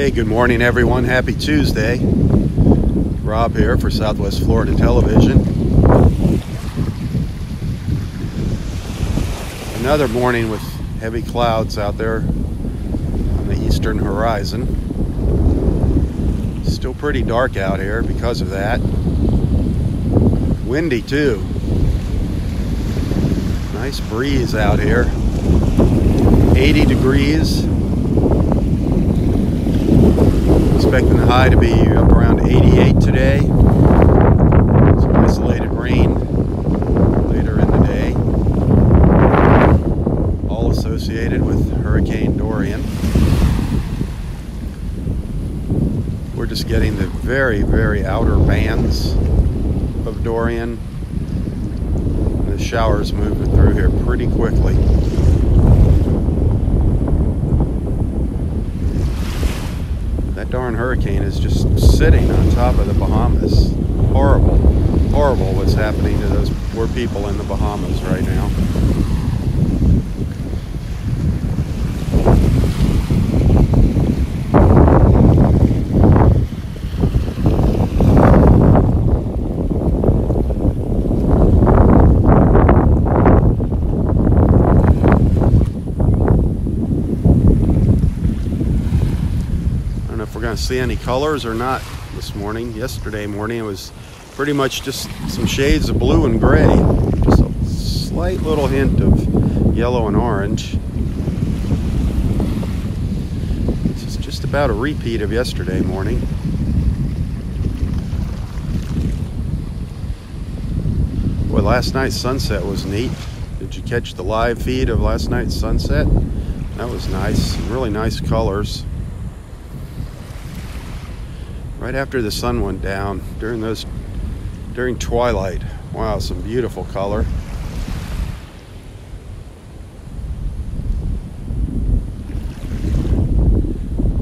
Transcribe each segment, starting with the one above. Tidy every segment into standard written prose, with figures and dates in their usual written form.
Hey, good morning everyone. Happy Tuesday. Rob here for Southwest Florida Television. Another morning with heavy clouds out there on the eastern horizon. Still pretty dark out here because of that. Windy too. Nice breeze out here. 80 degrees. Expecting the high to be up around 88 today. Some isolated rain later in the day. All associated with Hurricane Dorian. We're just getting the very, very outer bands of Dorian. The showers moving through here pretty quickly. That darn hurricane is just sitting on top of the Bahamas. Horrible, horrible what's happening to those poor people in the Bahamas right now. If we're going to see any colors or not this morning. Yesterday morning it was pretty much just some shades of blue and gray, just a slight little hint of yellow and orange. This is just about a repeat of yesterday morning. Boy, last night's sunset was neat. Did you catch the live feed of last night's sunset? That was nice, really nice colors. Right after the sun went down, during twilight. Wow, some beautiful color.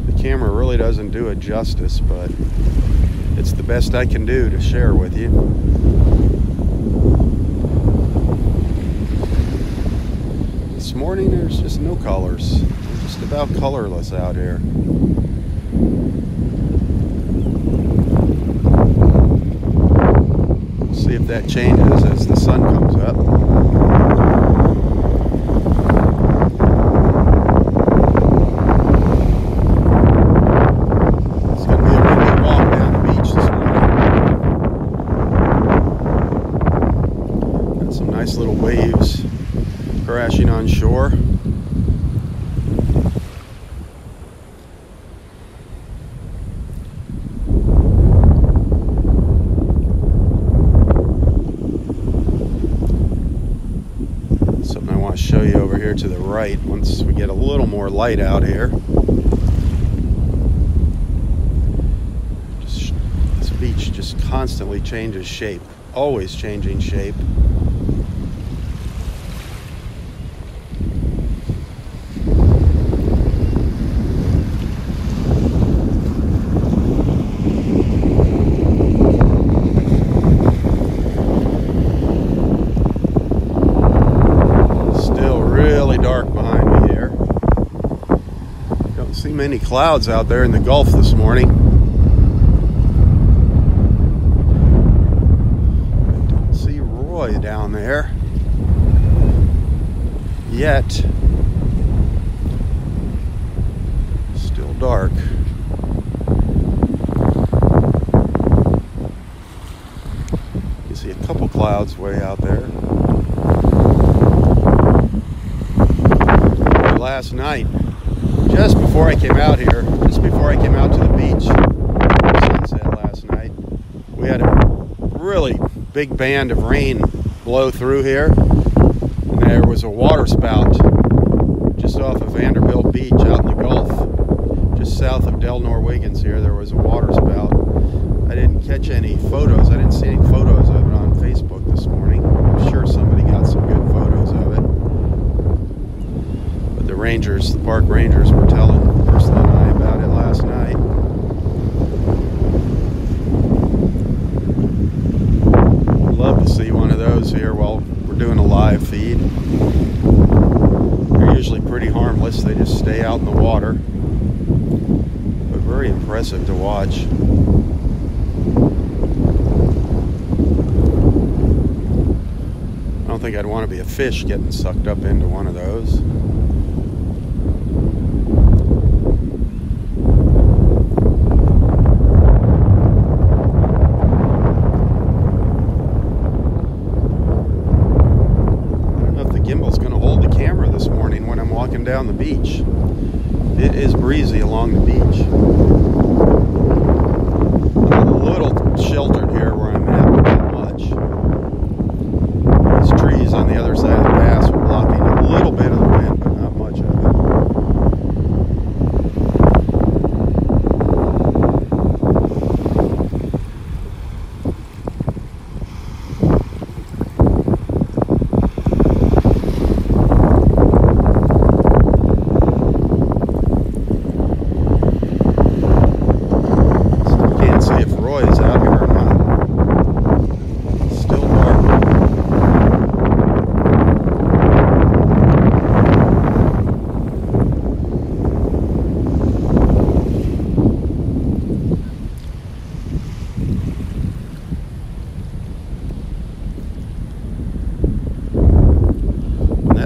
The camera really doesn't do it justice, but it's the best I can do to share with you. This morning there's just no colors. It's just about colorless out here. See if that changes as the sun comes up. It's going to be a windy walk down the beach this morning. Got some nice little waves crashing on shore. Something I want to show you over here to the right once we get a little more light out here. This beach just constantly changes shape, always changing shape. Dark behind me here. Don't see many clouds out there in the Gulf this morning. I don't see Roy down there yet. Still dark. You see a couple clouds way out there. Last night, just before I came out here, just before I came out to the beach, sunset last night, we had a really big band of rain blow through here, and there was a water spout just off of Vanderbilt Beach out in the Gulf, just south of Del Norwiggins here. There was a water spout. I didn't catch any photos. I didn't see any photos of it on Facebook this morning. I'm sure somebody got some good photos of it. The rangers, the park rangers, were telling Ursula and I about it last night. I'd love to see one of those here while we're doing a live feed. They're usually pretty harmless. They just stay out in the water. But very very impressive to watch. I don't think I'd want to be a fish getting sucked up into one of those. Down the beach. It is breezy along the beach. I'm a little sheltered here where I'm at, but not much. These trees on the other side of the pass are blocking a little bit of the wind, but not much of it.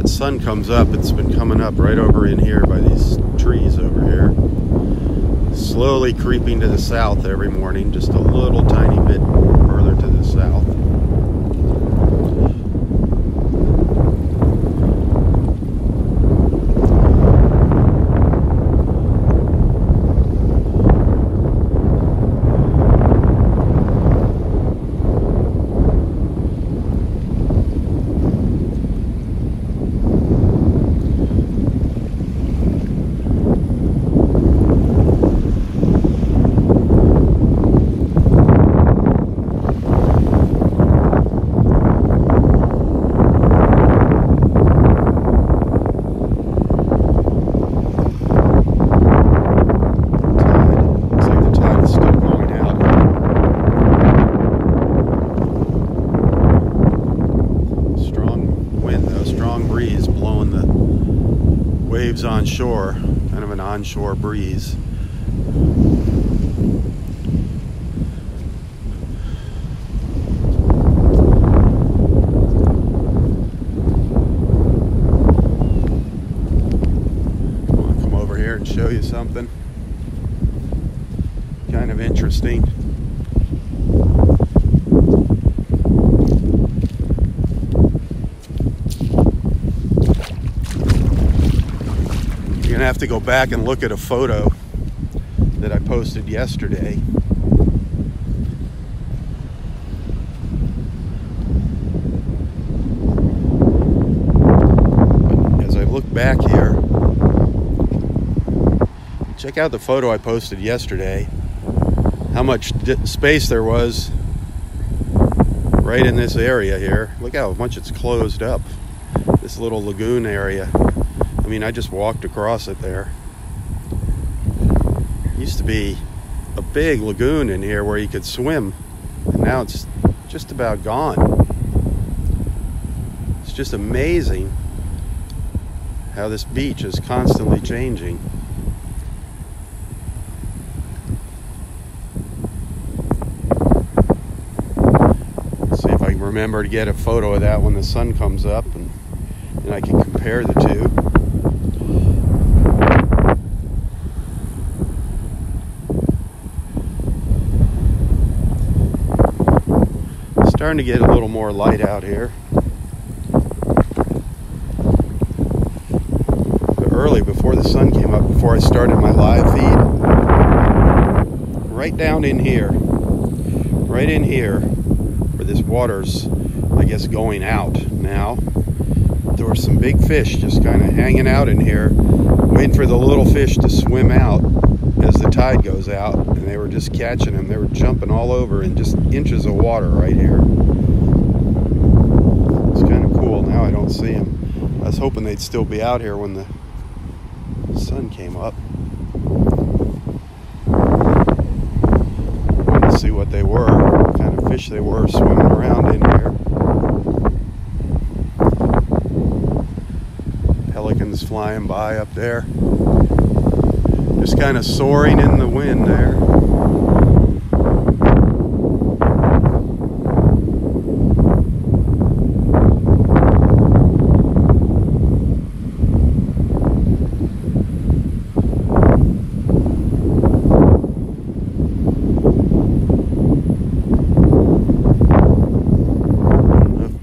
Sun comes up, it's been coming up right over in here by these trees over here, slowly creeping to the south every morning, just a little tiny bit further to the south. On shore, kind of an onshore breeze. I want to come over here and show you something kind of interesting. You're gonna have to go back and look at a photo that I posted yesterday. But as I look back here, check out the photo I posted yesterday. How much space there was right in this area here. Look how much it's closed up. This little lagoon area. I mean, I just walked across it there. It used to be a big lagoon in here where you could swim, and now it's just about gone. It's just amazing how this beach is constantly changing. Let's see if I can remember to get a photo of that when the sun comes up, and I can compare the two. Starting to get a little more light out here. But early, before the sun came up, before I started my live feed, right down in here, right in here, where this water's, I guess, going out now, there were some big fish just kind of hanging out in here, waiting for the little fish to swim out as the tide goes out, and they were just catching them. They were jumping all over in just inches of water right here. It's kind of cool. Now I don't see them. I was hoping they'd still be out here when the sun came up. Wanted to see what they were, what kind of fish they were swimming around in here. Pelicans flying by up there. Just kind of soaring in the wind there.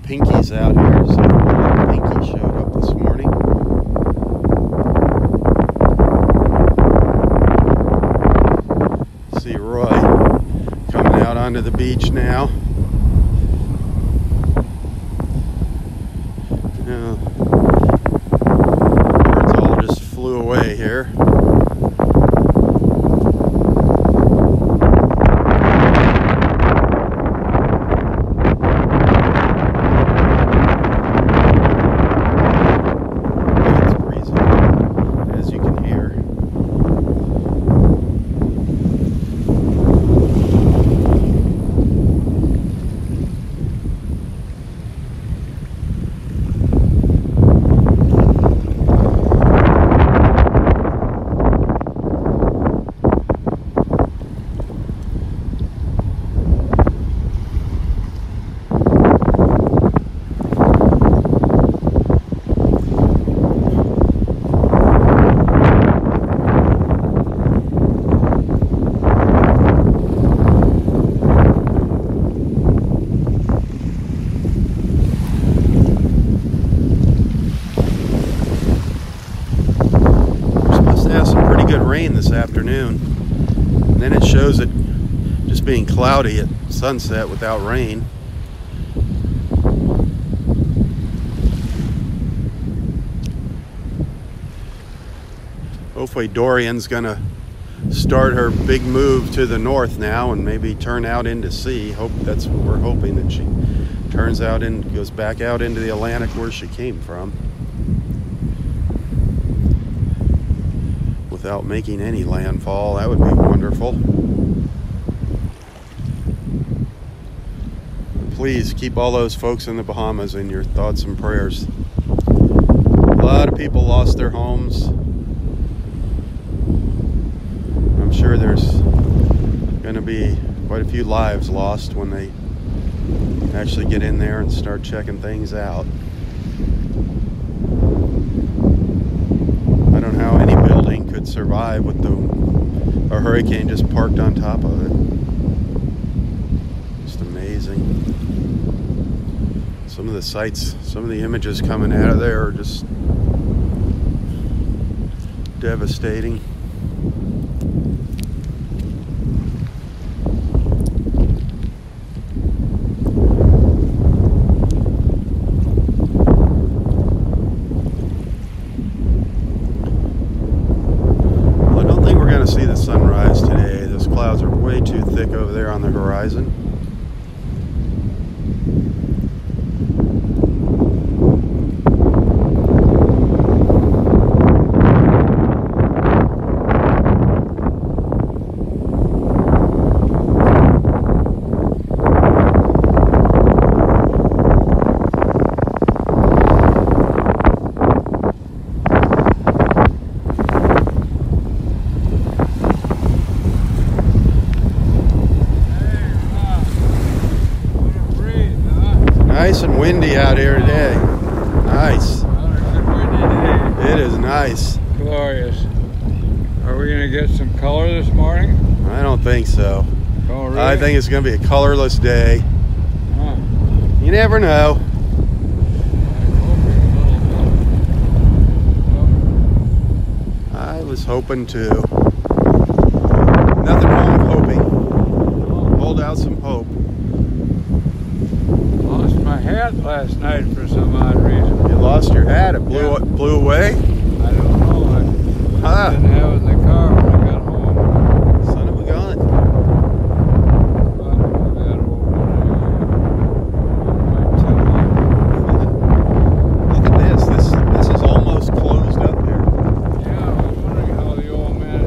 Pinky's out here, so Pinky showed up this morning. See Roy coming out onto the beach now. Birds all just flew away here. Good rain this afternoon, and then it shows it just being cloudy at sunset without rain. Hopefully Dorian's gonna start her big move to the north now and maybe turn out into sea. That's what we're hoping, that she turns out and goes back out into the Atlantic where she came from, without making any landfall. That would be wonderful. Please keep all those folks in the Bahamas in your thoughts and prayers. A lot of people lost their homes. I'm sure there's going to be quite a few lives lost when they actually get in there and start checking things out. I don't know how any building could survive with a hurricane just parked on top of it. Just amazing. Some of the sights, some of the images coming out of there are just devastating. See the sunrise today. Those clouds are way too thick over there on the horizon. Nice and windy out here today. Nice. Another good windy day. It is nice. Glorious. Are we going to get some color this morning? I don't think so. Oh, really? I think it's going to be a colorless day. Huh. You never know. I was hoping to. Nothing wrong with hoping. Hold out some hope. Lost my hat last night for some odd reason. You lost your hat? It blew away? I don't know. I didn't have it in the car when I got home. Son of a gun. Look at this. This is almost closed up here. Yeah, I was wondering how the old man.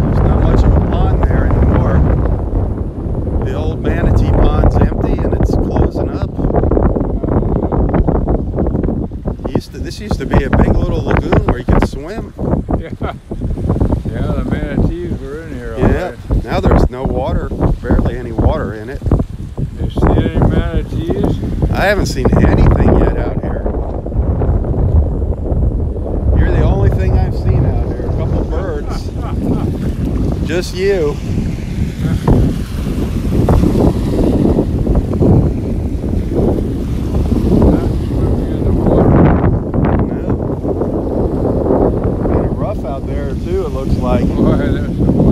There's not much of a pond there anymore. The old manatee pond's empty and it's closing up. This used to be a big little lagoon where you could swim. Yeah. Yeah, the manatees were in here. Yeah. Right. Now there's no water, barely any water in it. You see any manatees? I haven't seen anything yet out here. You're the only thing I've seen out here. A couple birds. Just you. Not swimming in the water. No. Kind of rough out there too, it looks like. Boy, there's some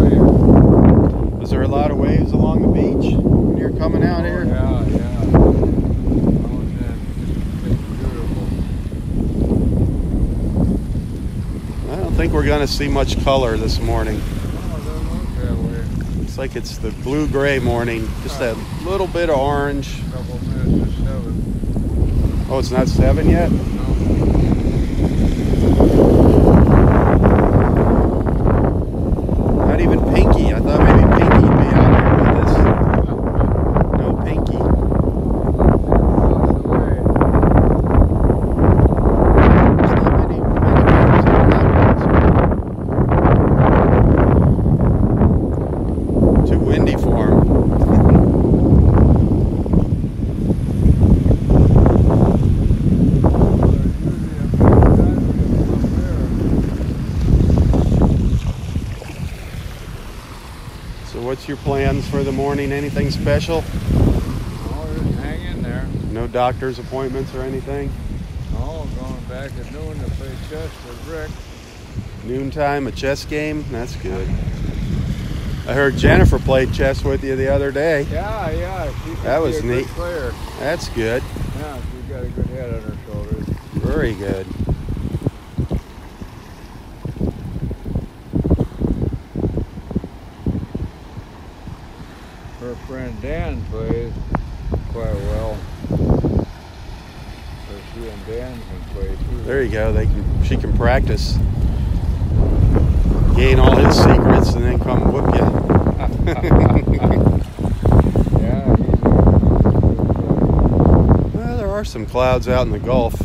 wave. Is there a lot of waves along the beach when you're coming out here? Yeah, yeah. Oh, it's beautiful. I don't think we're going to see much color this morning. Oh, it doesn't look that way. Looks like it's the blue-gray morning. Just that little bit of orange. A couple minutes to 7. Oh, it's not 7 yet? No. Not even Pinky. I thought maybe Pinky would be out here with us. No Pinky. There's not many birds out here. Too windy for 'em. So what's your plans for the morning? Anything special? Oh, just hang in there. No doctor's appointments or anything? Oh, going back at noon to play chess with Rick. Noontime, a chess game? That's good. I heard Jennifer played chess with you the other day. Yeah, yeah. She That was be a neat. good player. That's good. Yeah, she's got a good head on her shoulders. Very good. Her friend Dan plays quite well. So she and Dan can play too. There you go. She can practice. Gain all his secrets and then come whoop you. Yeah, he's a good player. Well, there are some clouds out in the Gulf.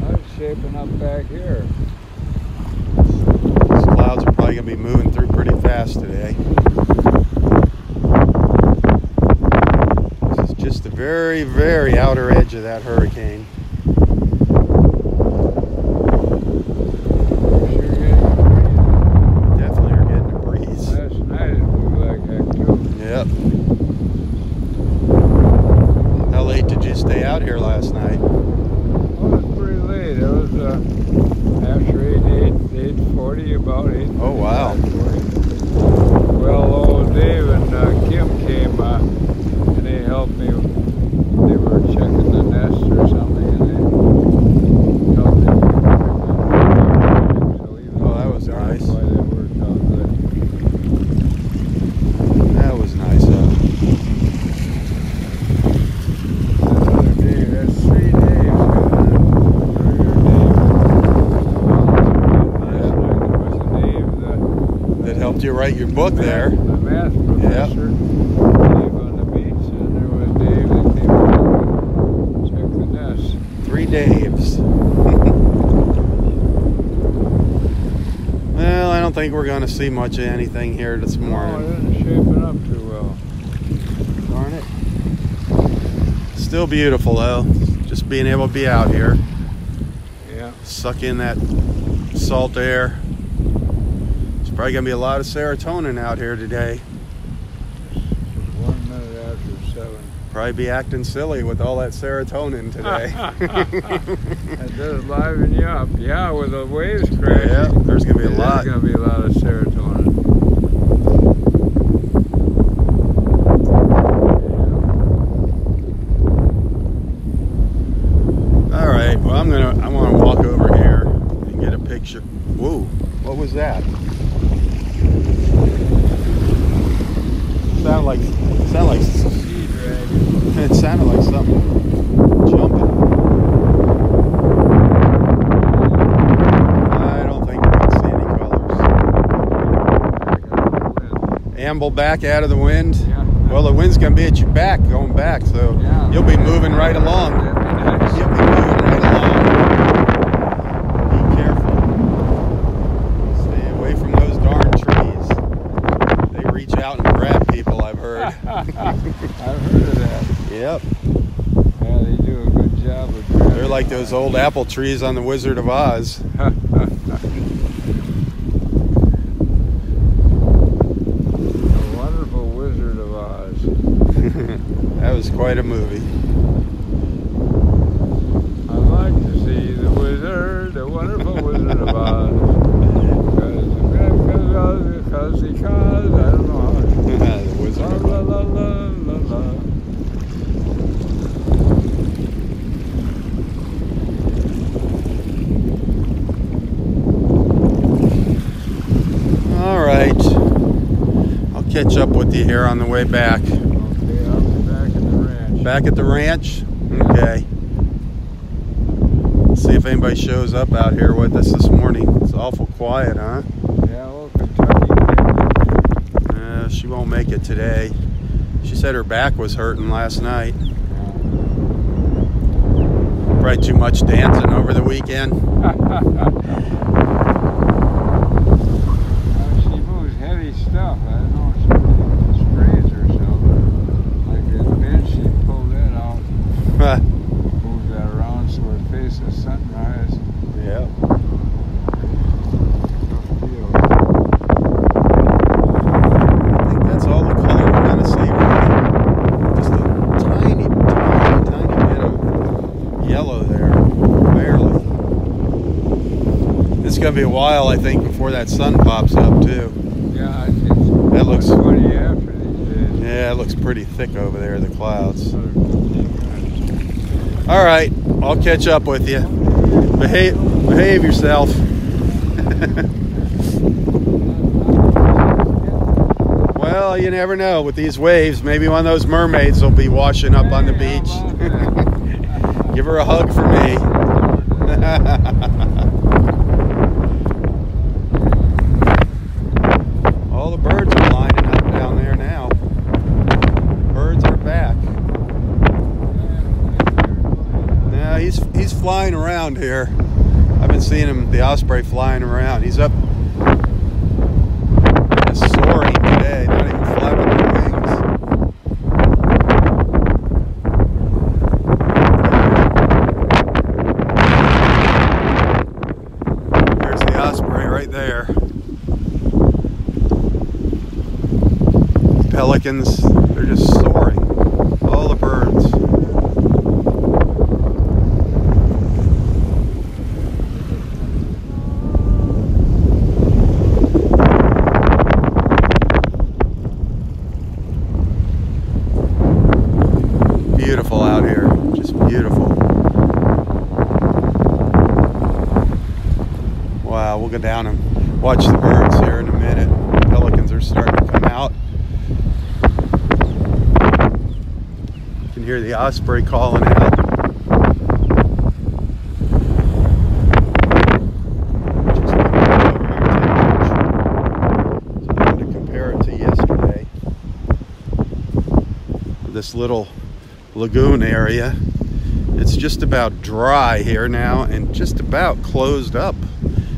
It's shaping up back here. These clouds are probably going to be moving through pretty fast today. This is just the very, very outer edge of that hurricane. Definitely are getting a breeze. Last night it blew like heck too. Yep. How late did you stay out here last night? Oh, it was pretty late. It was after 8:40, about 8. Oh, wow. Well, old Dave and Kim came and they helped me. They were checking the nest or something, and they helped me. Oh, that was nice. Why that worked out good. That was nice. Another Dave, that's 3 days. That helped you write your book there. The math professor. Yep. Dave on the beach, and there was Dave that came over and checked the nest. 3 Daves. Well, I don't think we're going to see much of anything here this No, it morning. isn't shaping up too well. Darn it. Still beautiful though. Just being able to be out here. Yeah. Suck in that salt air. There's probably going to be a lot of serotonin out here today. Just 1 minute after 7. Probably be acting silly with all that serotonin today. That does liven you up. Yeah, with the waves crashing. Yeah, there's going to be a lot. There's going to be a lot of serotonin. All right. Well, I want to walk over here and get a picture. Whoa! What was that? Sounded like Sea dragon. it sounded like something jumping. I don't think we're gonna see any colors. Amble back out of the wind. Yeah. Well, the wind's gonna be at your back going back, so Yeah. you'll be moving right along. That'd be nice. You'll be moving right along. Be careful. those old apple trees on the Wizard of Oz. The Wonderful Wizard of Oz. That was quite a movie. I'd like to see the wizard, the wonderful Wizard of Oz. Because I don't know how to. The Wizard of Oz. La, la, la, la, la. All right. I'll catch up with you here on the way back. Okay, I'll be back at the ranch. Back at the ranch? Okay. See if anybody shows up out here with us this morning. It's awful quiet, huh? Yeah, well, Kentucky. She won't make it today. She said her back was hurting last night. Probably too much dancing over the weekend. She moves heavy stuff. I don't know if she sprays herself. Like that bench, she pulled that out. Moved that around so it faces sunrise. Yeah. Tough deal. I think that's all the color we're going to see, really. Just a tiny, tiny, tiny bit of yellow there. Barely. It's going to be a while, I think, before that sun pops up, too. Yeah, I think so. That looks... 20 after these days. Yeah, it looks pretty thick over there, the clouds. All right, I'll catch up with you. Behave yourself. Well, you never know. With these waves, maybe one of those mermaids will be washing up on the beach. Give her a hug for me. All the birds are lining up down there now. Birds are back. Now he's flying around here. I've been seeing him, the osprey, flying around. He's up, just soaring today, not even flapping their wings. There's the osprey right there. Pelicans, they're just soaring. All the birds. Beautiful out here, just beautiful. Wow, we'll go down and watch the birds here in a minute. Pelicans are starting to come out. You can hear the osprey calling out. Just over here to so I wanted to compare it to yesterday. This little lagoon area. It's just about dry here now and just about closed up.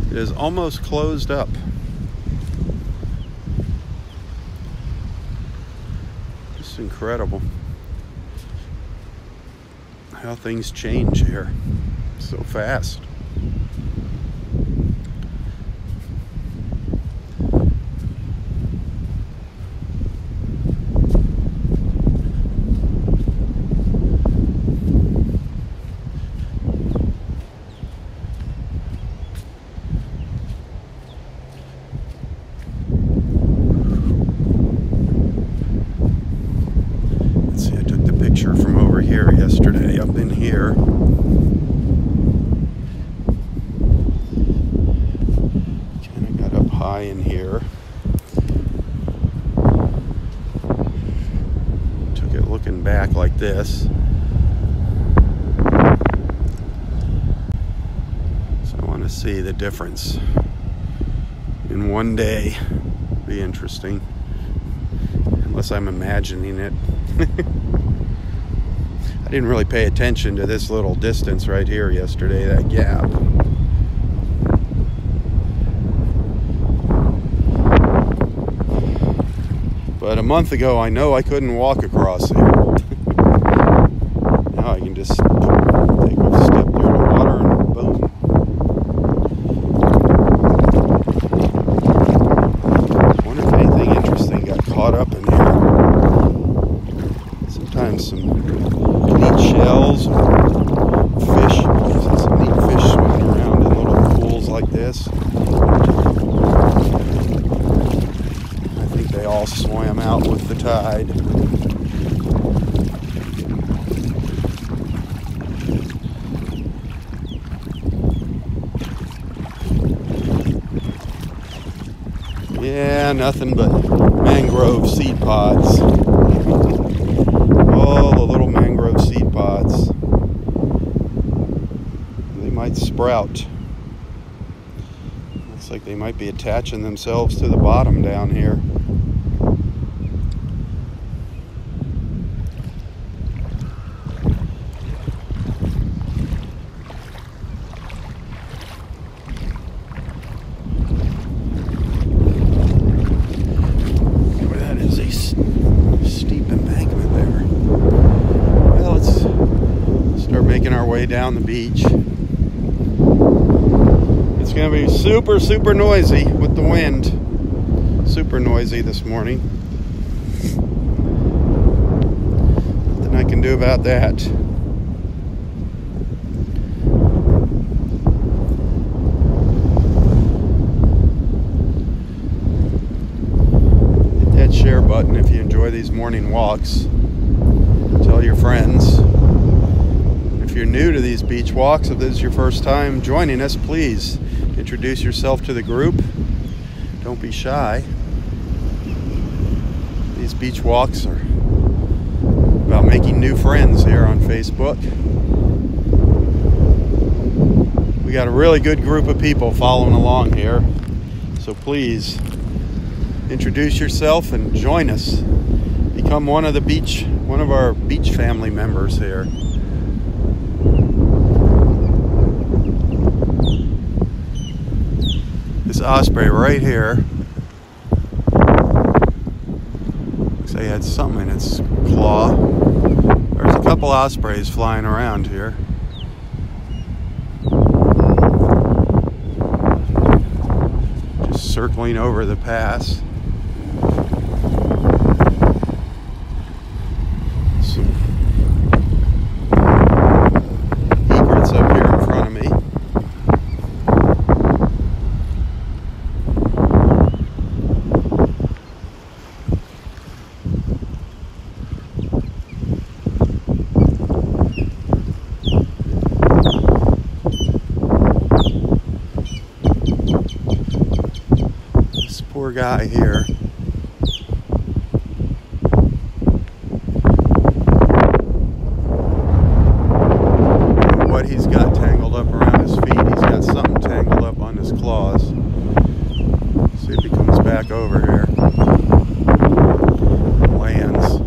It is almost closed up. Just incredible how things change here so fast. From over here yesterday, up in here. Kind of got up high in here. Took it looking back like this. So I want to see the difference in one day. Be interesting. Unless I'm imagining it. I didn't really pay attention to this little distance right here yesterday, that gap. But a month ago, I know I couldn't walk across it. Now I can just take a step there to walk. tide. Yeah, nothing but mangrove seed pods. All the little mangrove seed pods. They might sprout. Looks like they might be attaching themselves to the bottom down here. Our way down the beach. It's going to be super noisy with the wind. Super noisy this morning. Nothing I can do about that. Hit that share button if you enjoy these morning walks. Tell your friends. If you're new to these beach walks, if this is your first time joining us, please introduce yourself to the group. Don't be shy. These beach walks are about making new friends here on Facebook. We got a really good group of people following along here, so please introduce yourself and join us. Become one of our beach family members here. This osprey right here, looks like it had something in its claw. There's a couple ospreys flying around here. Just circling over the pass. Some egrets up here in front of me. Poor guy here. What he's got tangled up around his feet. He's got something tangled up on his claws. See if he comes back over here. Lands.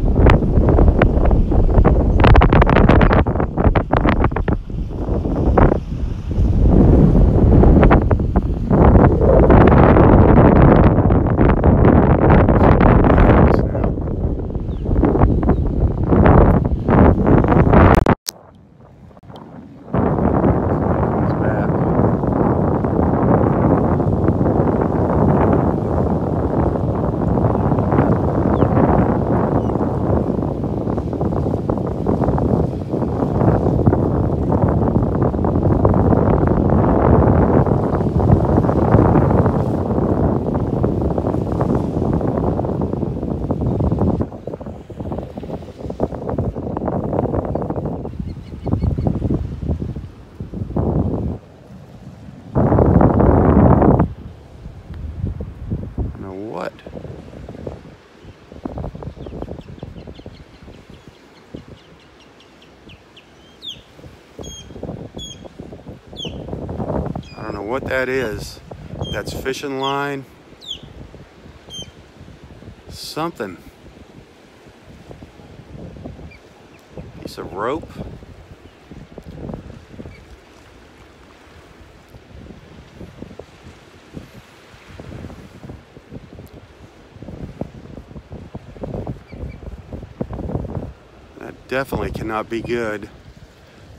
What? I don't know what that is. That's fishing line. Something. Piece of rope. Definitely cannot be good,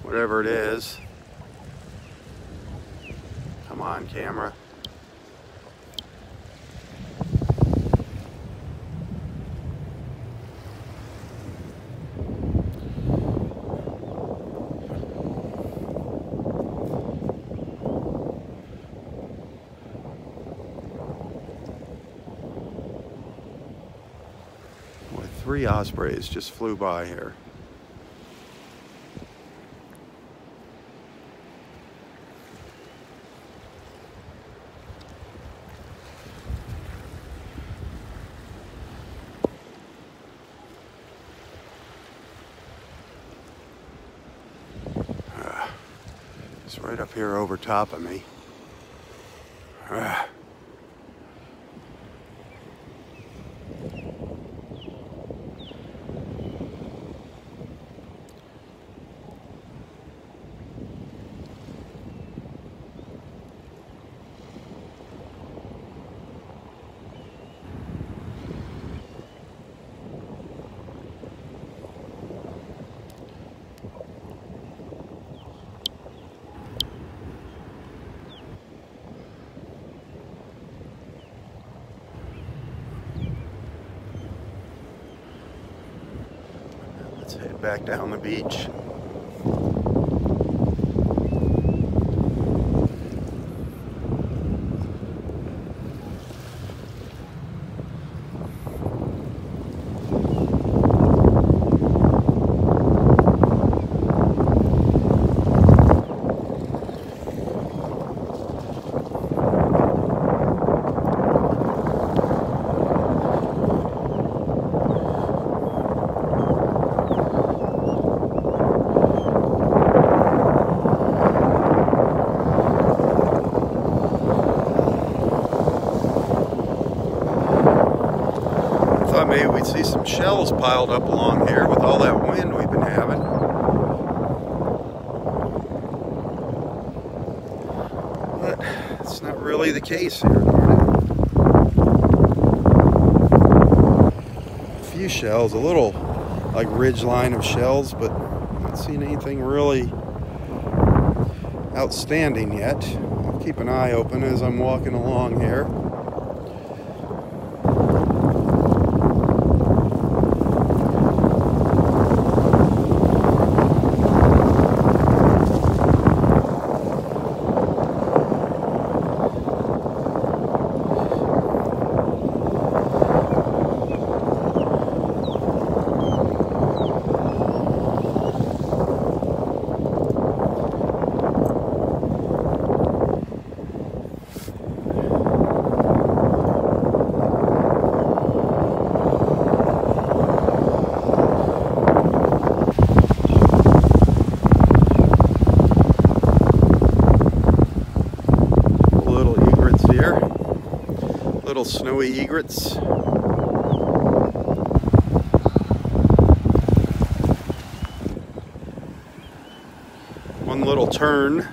whatever it is. Come on, camera. 3 ospreys just flew by here. It's right up here over top of me. Let's head back down the beach. Maybe we'd see some shells piled up along here with all that wind we've been having. But it's not really the case here. A few shells, a little like ridge line of shells, but not seeing anything really outstanding yet. I'll keep an eye open as I'm walking along here. Little snowy egrets. One little turn.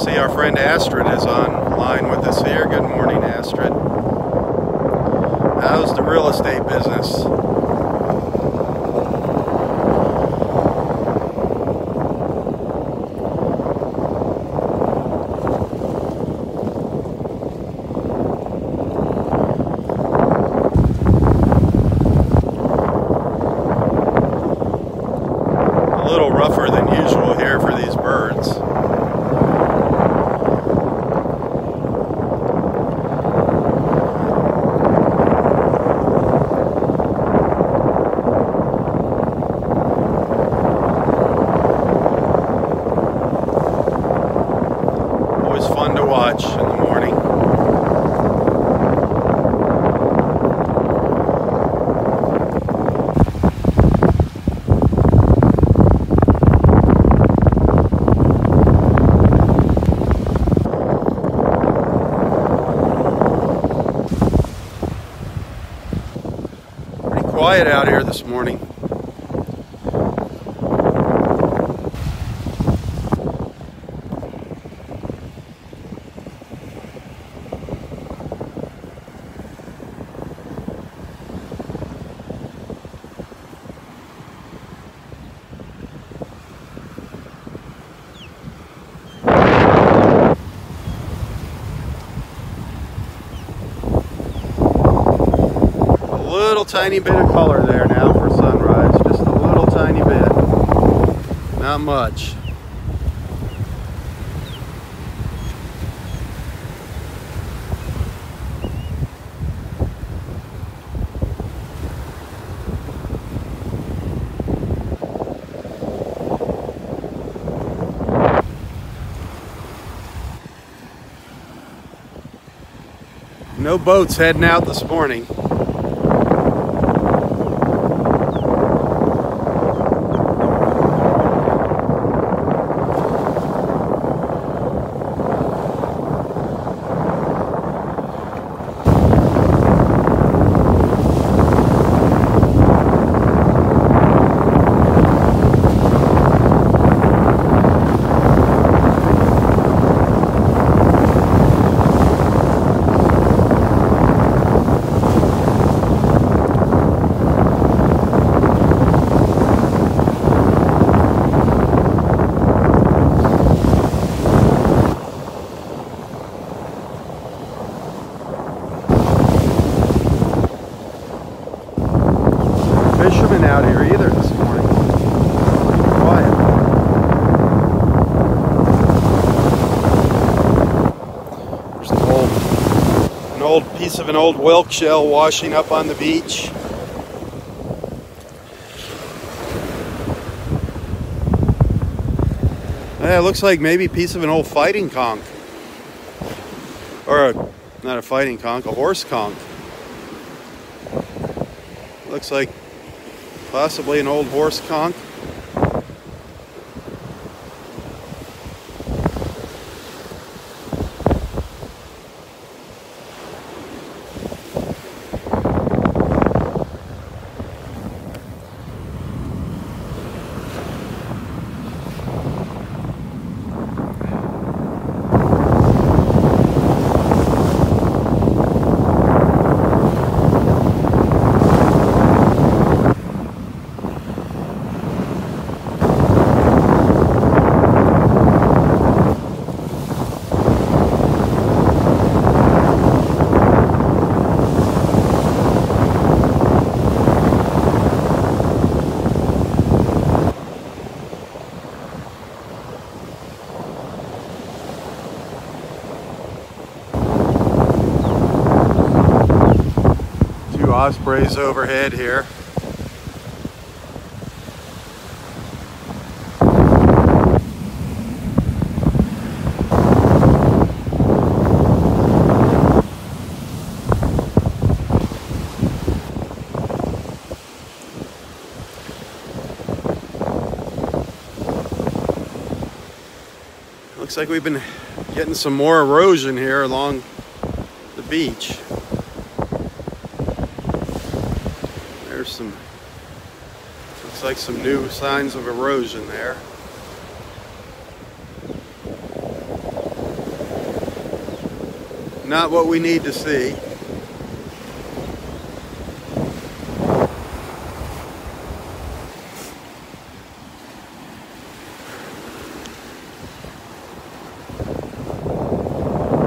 Our friend Astrid is online with us here. Good morning, Astrid. How's the real estate business? A little rougher than usual here for these birds. quiet out here this morning. Little tiny bit of color there now for sunrise, just a little tiny bit, not much. No boats heading out this morning. Fishermen out here either this morning. Quiet. There's an old piece of an old whelk shell washing up on the beach. Yeah, it looks like maybe a piece of an old fighting conch. Or not a fighting conch, a horse conch. Looks like possibly an old horse conch. Ospreys overhead here. Looks like we've been getting some more erosion here along the beach. There's some, looks like some new signs of erosion there. Not what we need to see.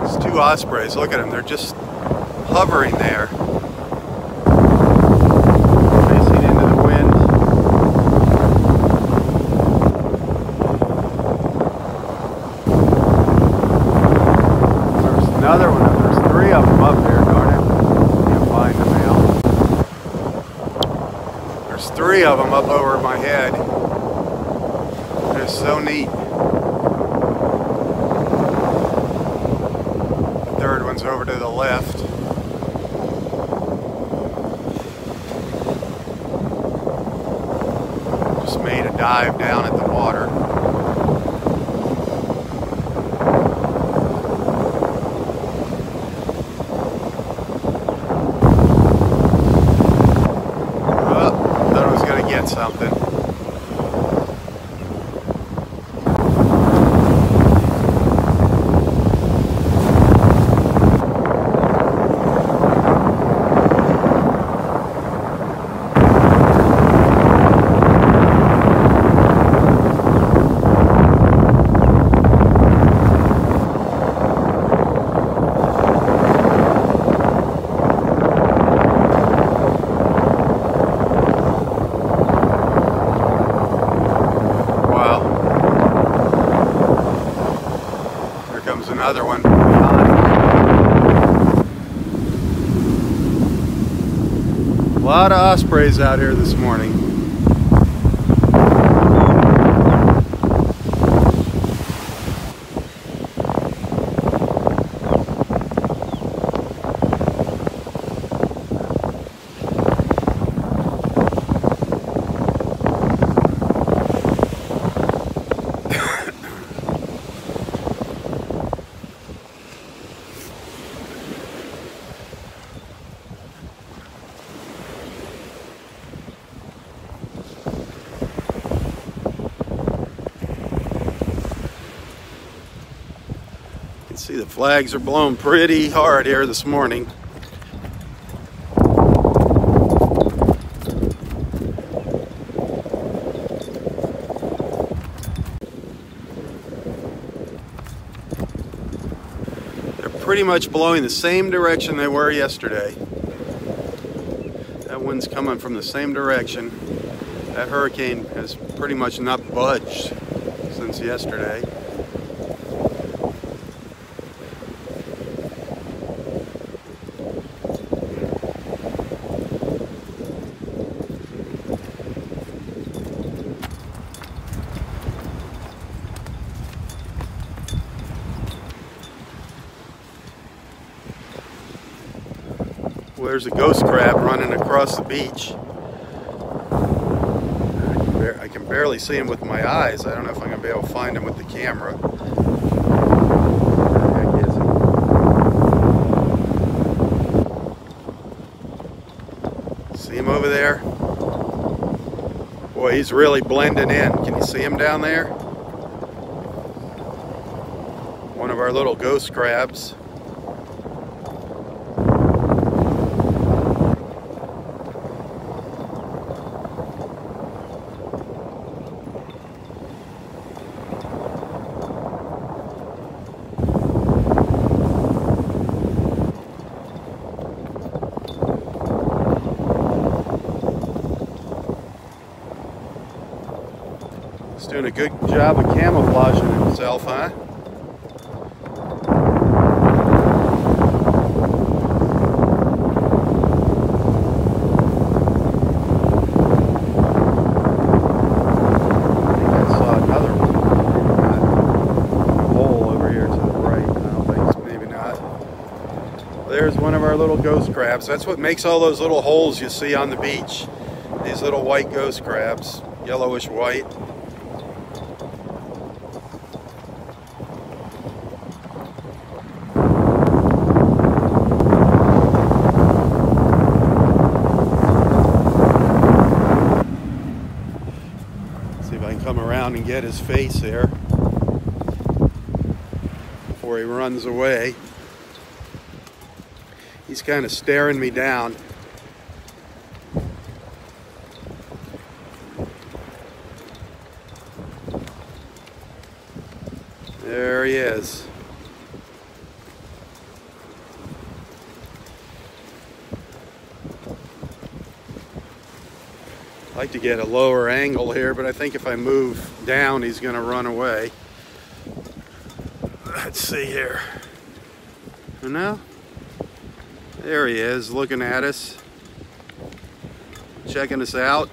It's two ospreys, look at them, they're just hovering there. Another one, there's three of them up there, darn it. Can't find them now. There's three of them up over my head. They're so neat. The third one's over to the left. Just made a dive down at the water. at something. Another one behind. A lot of ospreys out here this morning. See, the flags are blowing pretty hard here this morning. They're pretty much blowing the same direction they were yesterday. That wind's coming from the same direction. That hurricane has pretty much not budged since yesterday. There's a ghost crab running across the beach. I can barely see him with my eyes. I don't know if I'm going to be able to find him with the camera. See him over there? Boy, he's really blending in. Can you see him down there? One of our little ghost crabs. He's doing a good job of camouflaging himself, huh? I think I saw another one. A hole over here to the right. I don't think it's, maybe not. There's one of our little ghost crabs. That's what makes all those little holes you see on the beach. These little white ghost crabs, yellowish white. See if I can come around and get his face there before he runs away. He's kind of staring me down. There he is. I'd like to get a lower angle here, but I think if I move down, he's going to run away. Let's see here. No? There he is, looking at us, checking us out.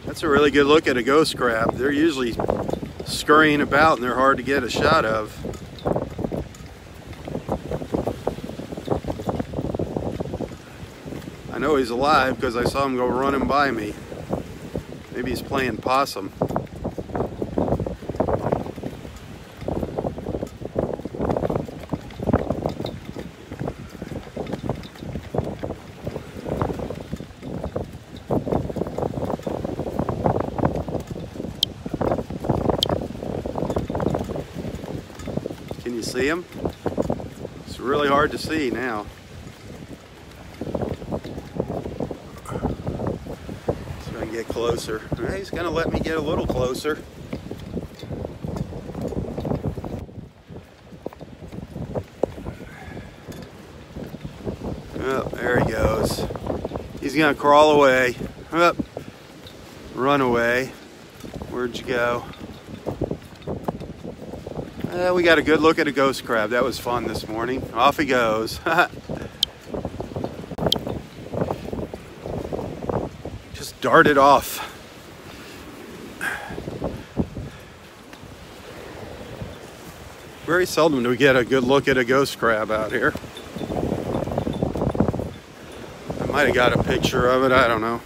That's a really good look at a ghost crab. They're usually scurrying about and they're hard to get a shot of. I know he's alive because I saw him go running by me. Maybe he's playing possum. You see him? It's really hard to see now. So I can get closer. He's gonna let me get a little closer. Oh, there he goes. He's gonna crawl away. Up. Run away. Where'd you go? We got a good look at a ghost crab. That was fun this morning. Off he goes. Just darted off. Very seldom do we get a good look at a ghost crab out here. I might have got a picture of it, I don't know.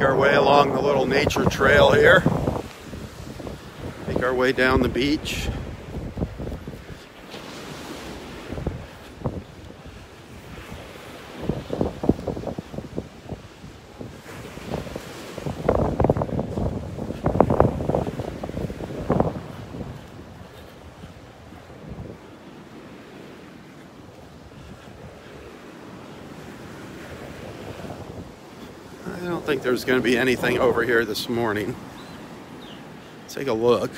Our way along the little nature trail here. Make our way down the beach. I don't think there's going to be anything over here this morning. Take a look.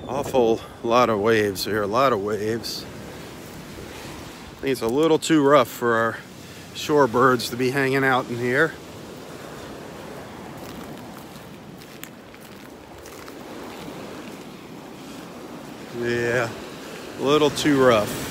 Awful lot of waves here, a lot of waves. I think it's a little too rough for our shorebirds to be hanging out in here. Yeah, a little too rough.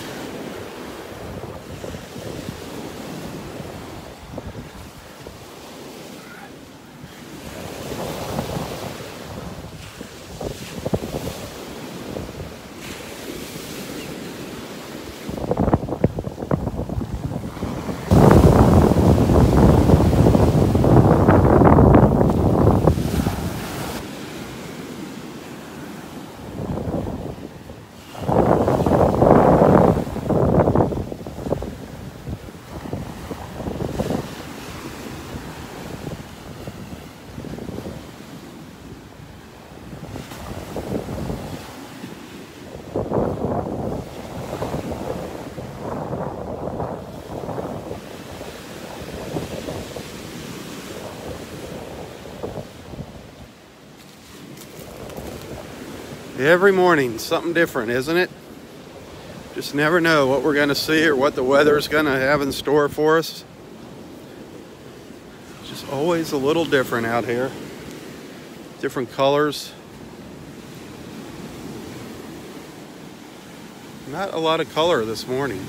Every morning, something different, isn't it? Just never know what we're going to see or what the weather's going to have in store for us. Just always a little different out here. Different colors. Not a lot of color this morning.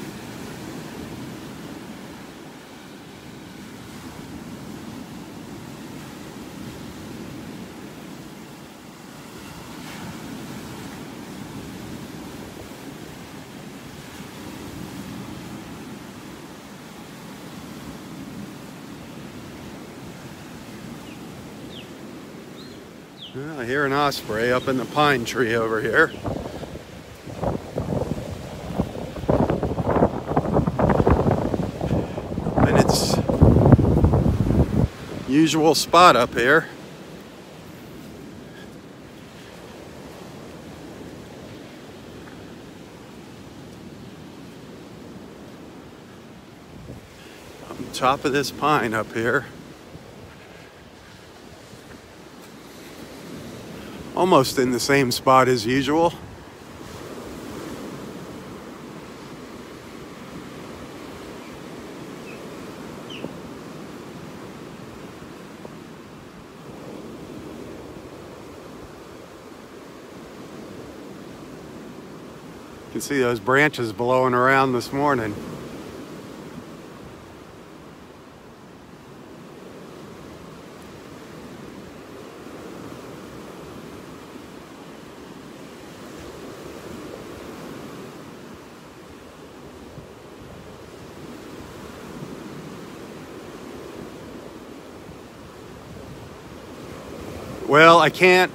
Well, I hear an osprey up in the pine tree over here. And its usual spot up here. On top of this pine up here. Almost in the same spot as usual. can see those branches blowing around this morning. Well, I can't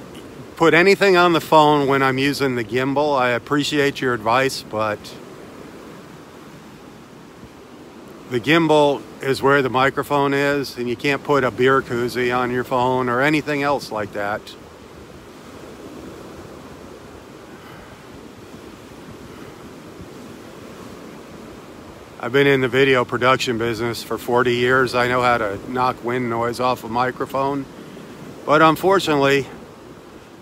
put anything on the phone when I'm using the gimbal. I appreciate your advice, but the gimbal is where the microphone is, and you can't put a beer koozie on your phone or anything else like that. I've been in the video production business for 40 years. I know how to knock wind noise off a microphone. But unfortunately,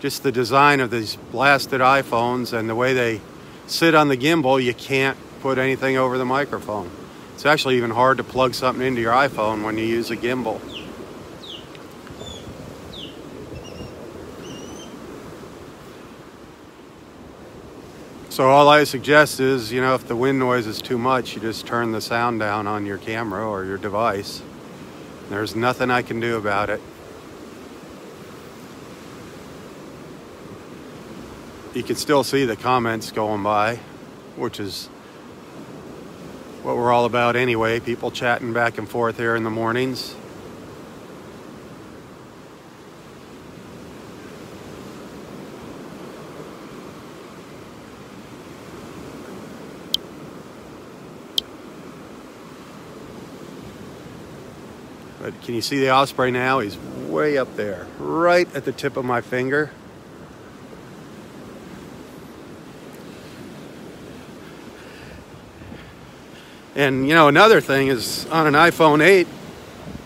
just the design of these blasted iPhones and the way they sit on the gimbal, you can't put anything over the microphone. It's actually even hard to plug something into your iPhone when you use a gimbal. So all I suggest is, you know, if the wind noise is too much, you just turn the sound down on your camera or your device. There's nothing I can do about it. You can still see the comments going by, which is what we're all about anyway, people chatting back and forth here in the mornings. But can you see the osprey now? He's way up there, right at the tip of my finger. And, you know, another thing is on an iPhone 8,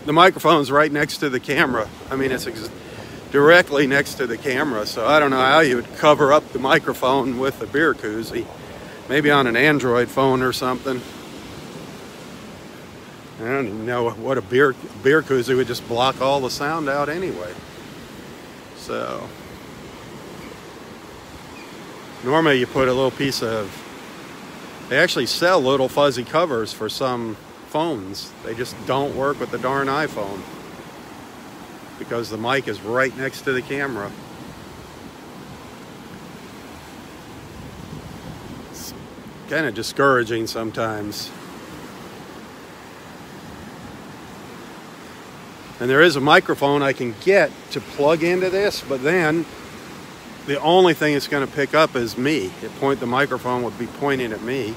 the microphone's right next to the camera. I mean, it's directly next to the camera, so I don't know how you would cover up the microphone with a beer koozie. Maybe on an Android phone or something. I don't even know what a beer koozie would just block all the sound out anyway. So, normally you put a little piece of... They actually sell little fuzzy covers for some phones. They just don't work with the darn iPhone because the mic is right next to the camera. It's kind of discouraging sometimes. And there is a microphone I can get to plug into this, but then the only thing it's going to pick up is me. The microphone would be pointing at me.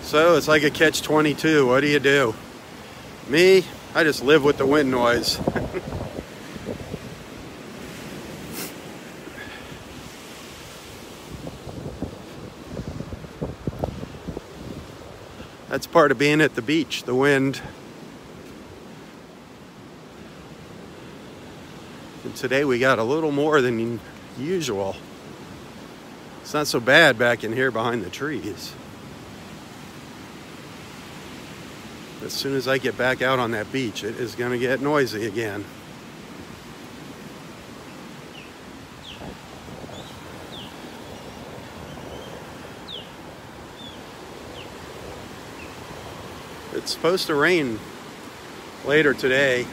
So it's like a catch-22. What do? Me, I just live with the wind noise. That's part of being at the beach, the wind. And today we got a little more than usual. It's not so bad back in here behind the trees. As soon as I get back out on that beach, it is going to get noisy again. It's supposed to rain later today.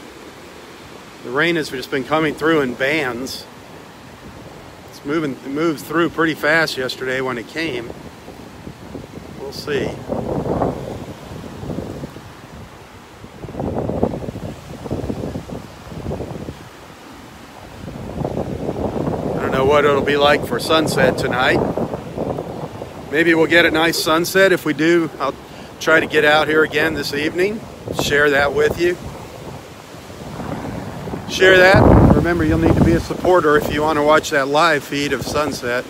The rain has just been coming through in bands. It moved through pretty fast yesterday when it came. We'll see. I don't know what it'll be like for sunset tonight. Maybe we'll get a nice sunset. If we do, I'll try to get out here again this evening. Share that with you. Share that. Remember, you'll need to be a supporter if you want to watch that live feed of sunset.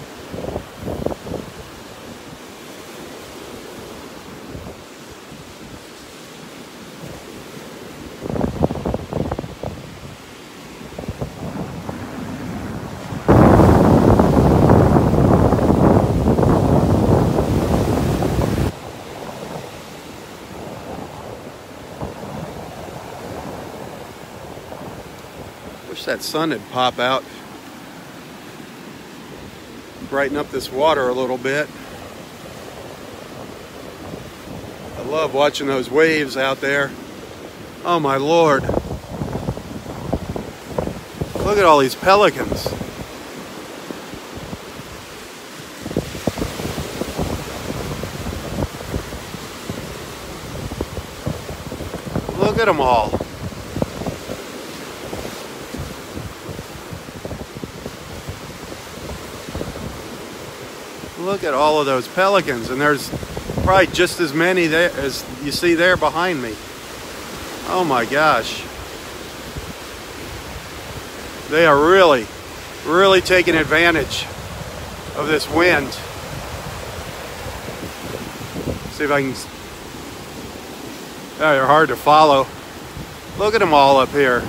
Wish that sun would pop out. brighten up this water a little bit. I love watching those waves out there. Oh my Lord. Look at all these pelicans. Look at them all. Look at all of those pelicans, and there's probably just as many there as you see there behind me. Oh my gosh. They are really, really taking advantage of this wind. See if I can... Oh, they're hard to follow. Look at them all up here.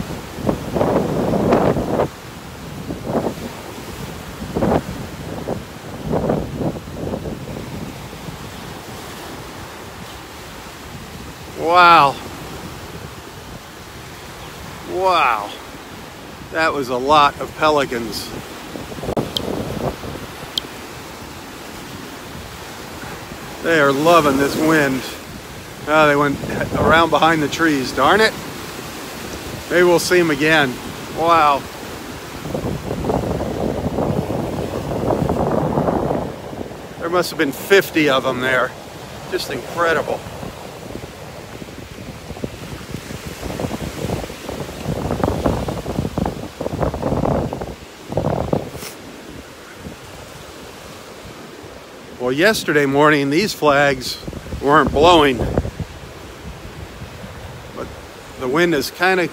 Wow. Wow. That was a lot of pelicans. They are loving this wind. Oh, they went around behind the trees. Darn it. Maybe we'll see them again. Wow. There must have been 50 of them there. Just incredible. Well, yesterday morning, these flags weren't blowing, but the wind is kind of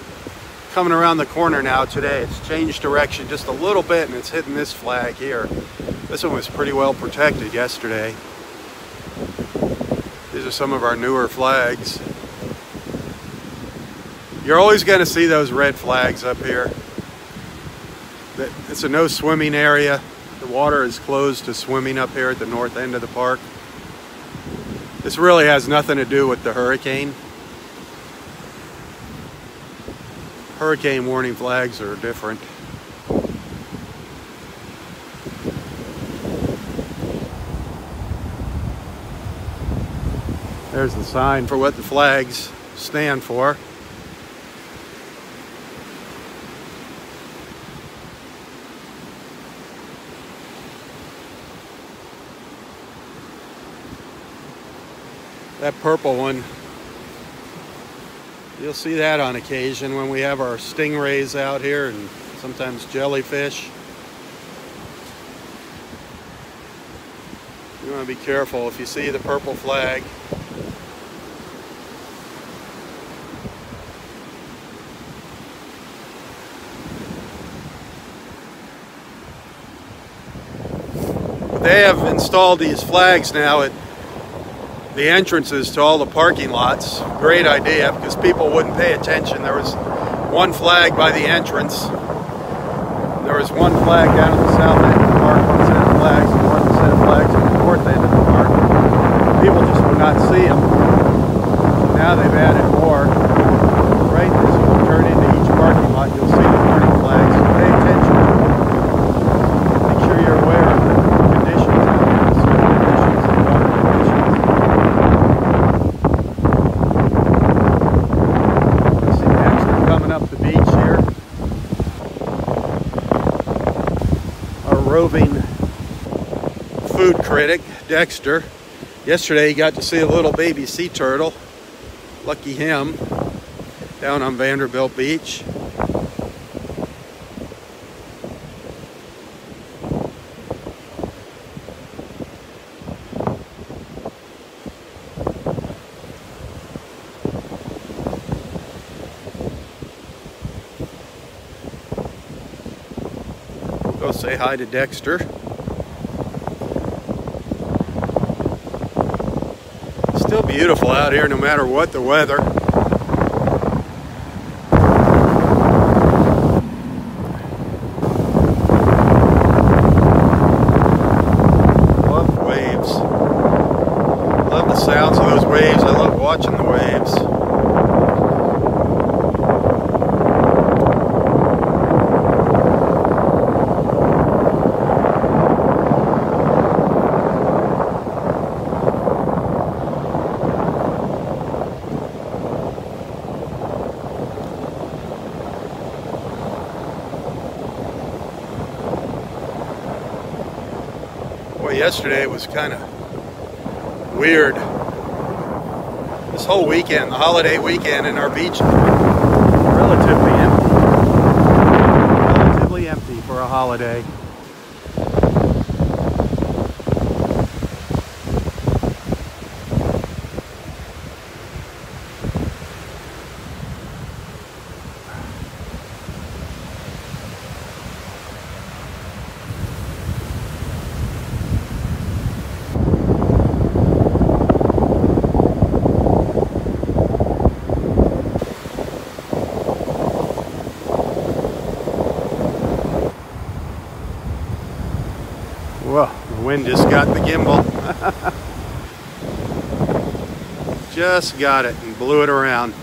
coming around the corner now today. It's changed direction just a little bit, and it's hitting this flag here. This one was pretty well protected yesterday. These are some of our newer flags. You're always going to see those red flags up here. It's a no swimming area. The water is closed to swimming up here at the north end of the park. This really has nothing to do with the hurricane. Hurricane warning flags are different. There's the sign for what the flags stand for. That purple one, you'll see that on occasion when we have our stingrays out here, and sometimes jellyfish. You want to be careful if you see the purple flag. They have installed these flags now at the entrances to all the parking lots. Great idea, because people wouldn't pay attention. There was one flag by the entrance. There was one flag down at the south end of the park, one set of flags, and one set of flags at the north end of the park. People just would not see them. So now they've added more. Right as you turn into each parking lot, you'll see the warning flags. So pay attention. Make sure you're aware of the conditions out there, the snow conditions and water conditions. Up the beach here. Our roving food critic, Dexter. Yesterday he got to see a little baby sea turtle. Lucky him. Down on Vanderbilt Beach. Go say hi to Dexter. Still beautiful out here no matter what the weather. Love the waves. Love the sounds of those waves. I love watching the waves. yesterday was kind of weird. This whole weekend, the holiday weekend in our beach, relatively empty. Relatively empty for a holiday. Whoa, the wind just got the gimbal. Just got it and blew it around.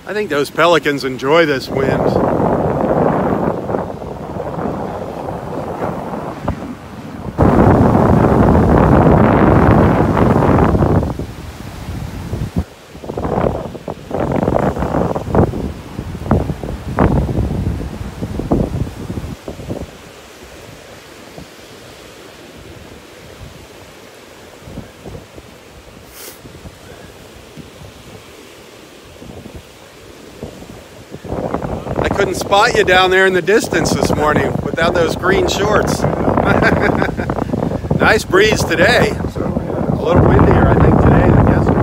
I think those pelicans enjoy this wind. Couldn't spot you down there in the distance this morning without those green shorts. Nice breeze today. A little windier, I think, today than yesterday.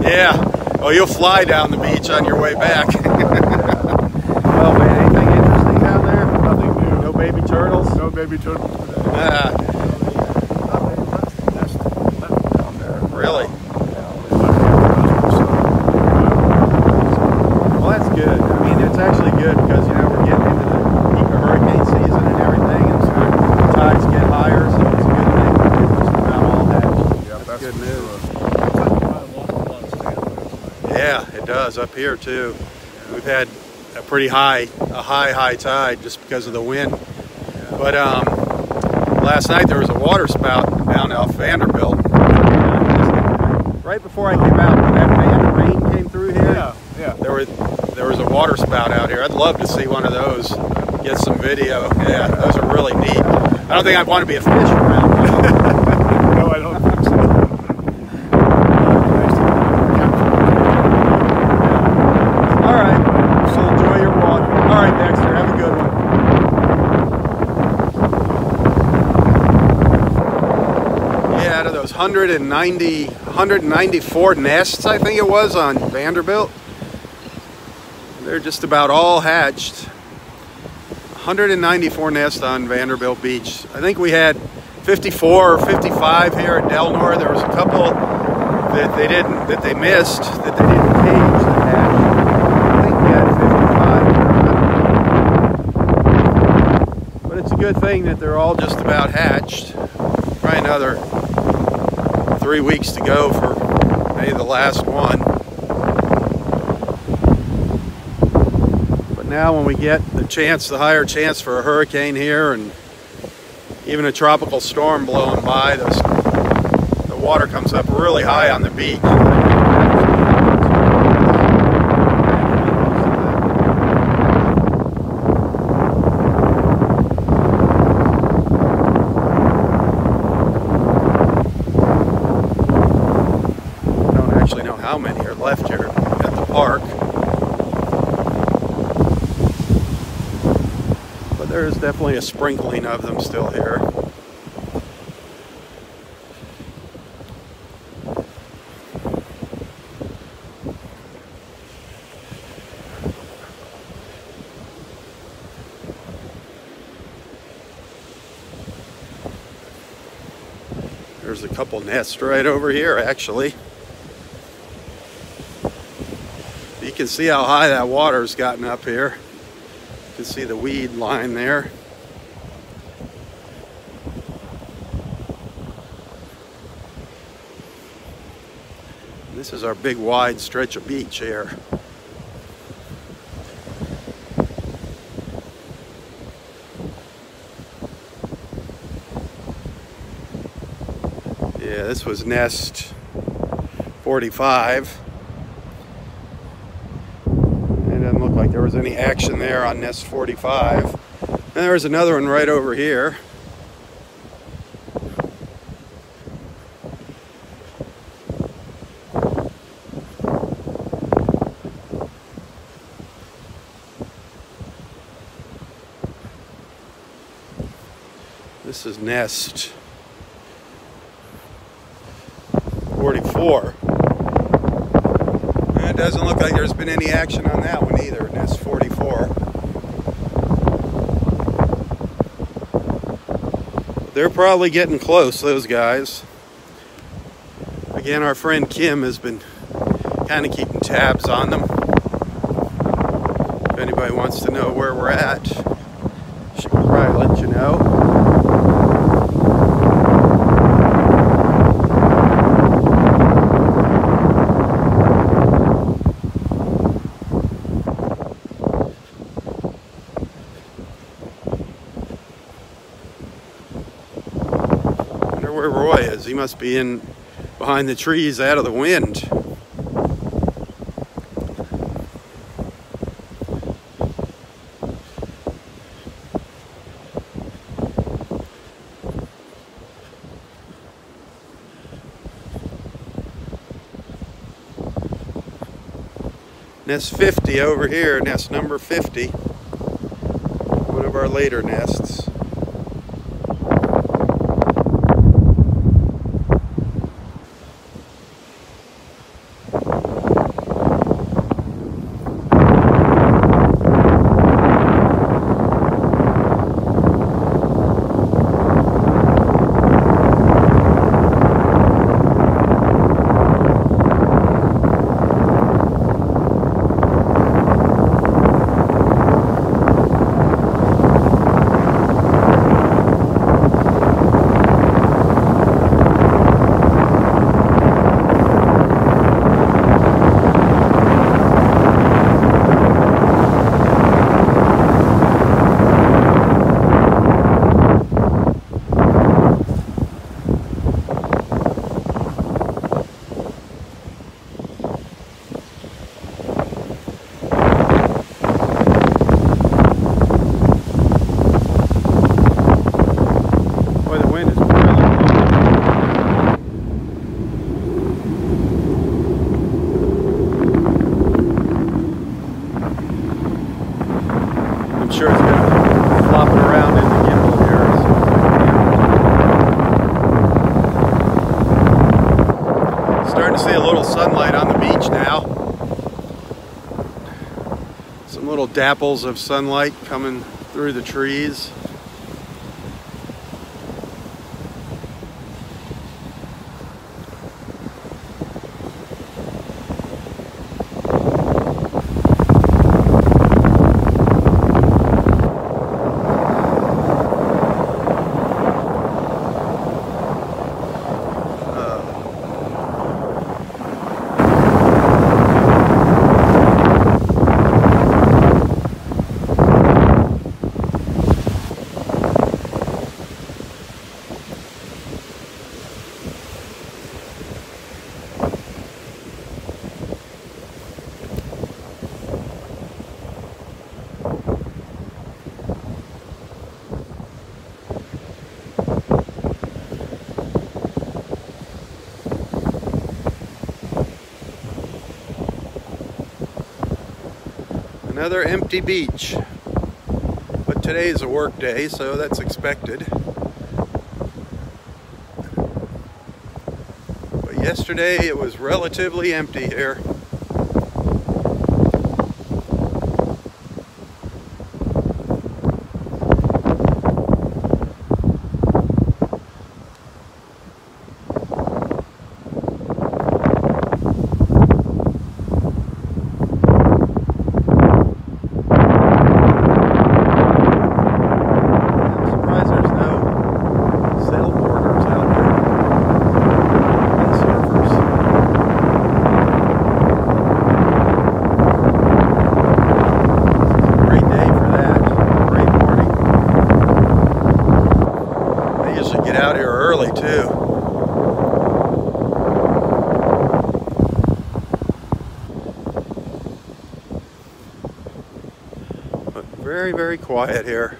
Yeah. Oh, you'll fly down the beach on your way back. Well, man, anything interesting down there? Nothing new. No baby turtles? No baby turtles today. Really? Good. I mean, it's actually good because, you know, we're getting into the peak of hurricane season and everything, and so the tides get higher, so it's a good thing. We're just about all hatched. Yeah, that's good news. Yeah, it does up here too. We've had a pretty high tide just because of the wind. But last night there was a water spout down off Vanderbilt. Right before I came out, when that rain came through here, there was a water spout out here. I'd love to see one of those, get some video. Yeah, those are really neat. I don't think I'd want to be a fish around one. No, I don't think so. All right, so enjoy your walk. All right, Dexter, have a good one. Yeah, out of those 194 nests, I think it was, on Vanderbilt, they're just about all hatched. 194 nests on Vanderbilt Beach. I think we had 54 or 55 here at Delnor. There was a couple that they missed, that they didn't cage that hatched. I think we had 55. But it's a good thing that they're all just about hatched. Probably another 3 weeks to go for maybe the last one. Now when we get the higher chance for a hurricane here and even a tropical storm blowing by, the water comes up really high on the beach. I don't actually know how many are left here at the park. There's definitely a sprinkling of them still here. There's a couple nests right over here, actually. You can see how high that water's gotten up here. You can see the weed line there. This is our big wide stretch of beach here. Yeah, this was nest 45. It doesn't look like there was any action there on nest 45. And there was another one right over here. This is nest 44. And it doesn't look like there's been any action on that one either, nest 44. They're probably getting close, those guys. Again, our friend Kim has been kind of keeping tabs on them. If anybody wants to know where we're at, she can probably let you know. Where Roy is. He must be in behind the trees out of the wind. Nest 50 over here, nest number 50. One of our later nests. I'm sure it's going to be flopping around in the gimbal here. Starting to see a little sunlight on the beach now. Some little dapples of sunlight coming through the trees. Another empty beach, but today's a work day, so that's expected. But yesterday it was relatively empty here. But very, very quiet here.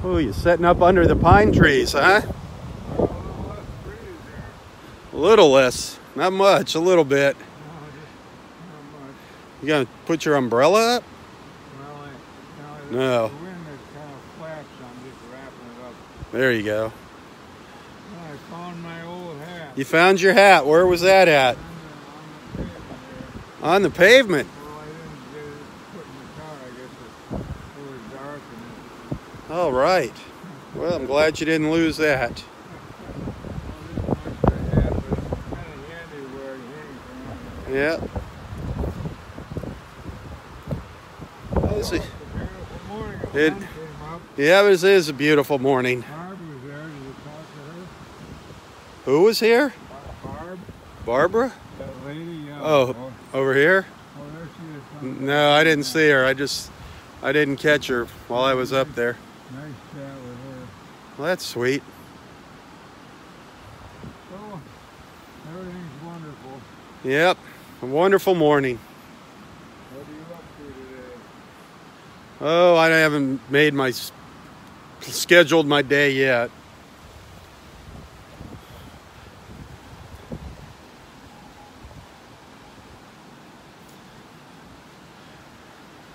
Oh, you're setting up under the pine trees, huh? A little less. Not much, a little bit. You gonna put your umbrella up? No. The wind is kind of flat, so I'm just wrapping it up. There you go. I found my old hat. You found your hat. Where was that at? On the pavement. Well, I didn't get it put in the car. I guess it was dark and All right. Well, I'm glad you didn't lose that. Yeah. Yeah, it is a beautiful morning. Barb was there. Did you talk to her? Who was here? Barb? Barbara? That lady, yeah. Oh, over here? Oh, there she is. No, I didn't see her. I didn't catch her while I was up there. Nice chat with her. Well, that's sweet. So, everything's wonderful. Yep, a wonderful morning. What are you up to today? Oh, I haven't scheduled my day yet.